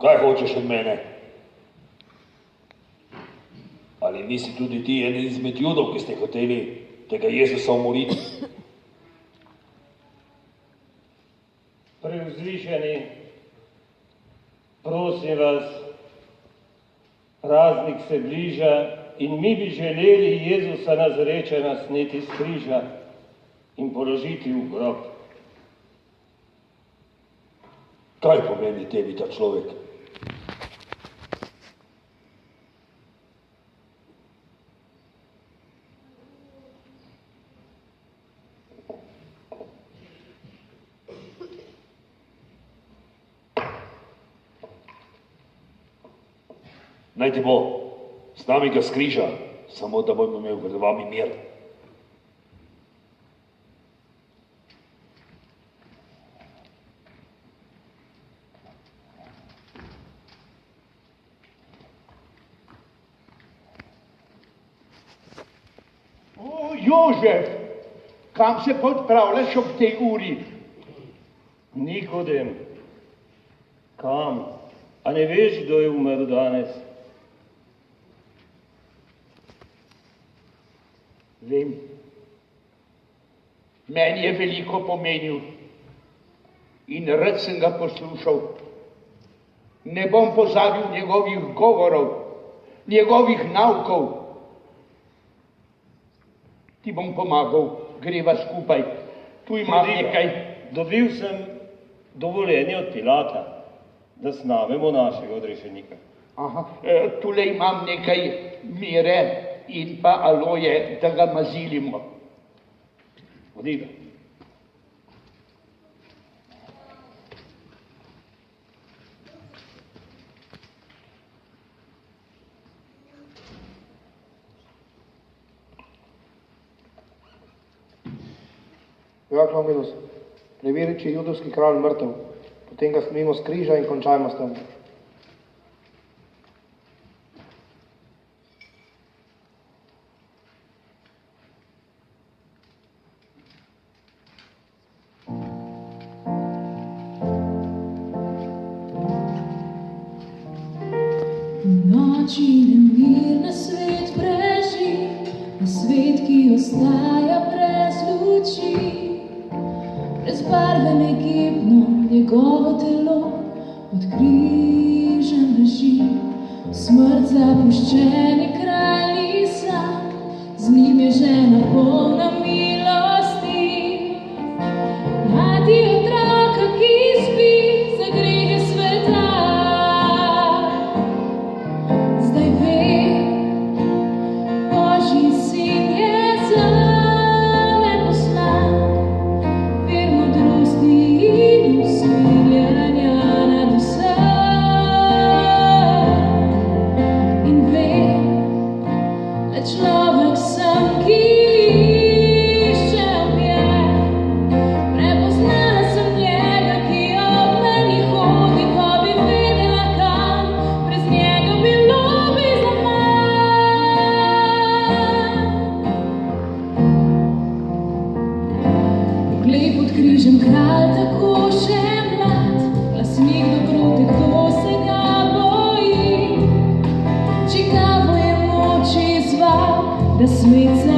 kaj hočeš od mene? Ali nisi tudi ti eden izmed Judov, ki ste hoteli tega Jezusa umoriti? Preuzvišeni, prosim vas, praznik se bliža in mi bi želeli Jezusa Nazarečana sneti s križa in položiti v grob. Kaj pomeni tebi ta človek? Naj ti bo, s nami ga skriža, samo da bom imel pred vami mir. O, Jožef, kam se podpravljaš ob tej uri? Nikodem, kam? A ne veš, kdo je umrl danes? Vem. Meni je veliko pomenil in rad sem ga poslušal. Ne bom pozabil njegovih govorov, njegovih naukov. Ti bom pomagal, greva skupaj. Tu imam nekaj. Dobil sem dovoljenje od Pilata, da snamemo našega odrešenika. Aha, tule imam nekaj mire in pa aloje, da ga mazilimo. Odiga. Drag Longinus, preveri, če je judovski kralj mrtev, potem ga snimimo s križa in končajmo s tem. Noči nemirna svet preži, na svet, ki ostaja brez luči. Brezbarven egipno njegovo telo pod križem leži. Smrt zapuščeni kralj ni sam, z njim je žena polna milosti. Najdi otroka, ki spi za grehe sveta. Zdaj ve, Božji sin je zame poslan, vir modrosti in usmiljenja nad vse. In ve, da človek sem, ki išče objekt. Prepoznala sem njega, ki ob meni hodi, ko bi vedela kam, brez njega bilo bi zaman. Poglej, pod križem kralj tako še mlad, glasnik dobrote, kdo se ga boji. Čigavo je moč izzval, da svet se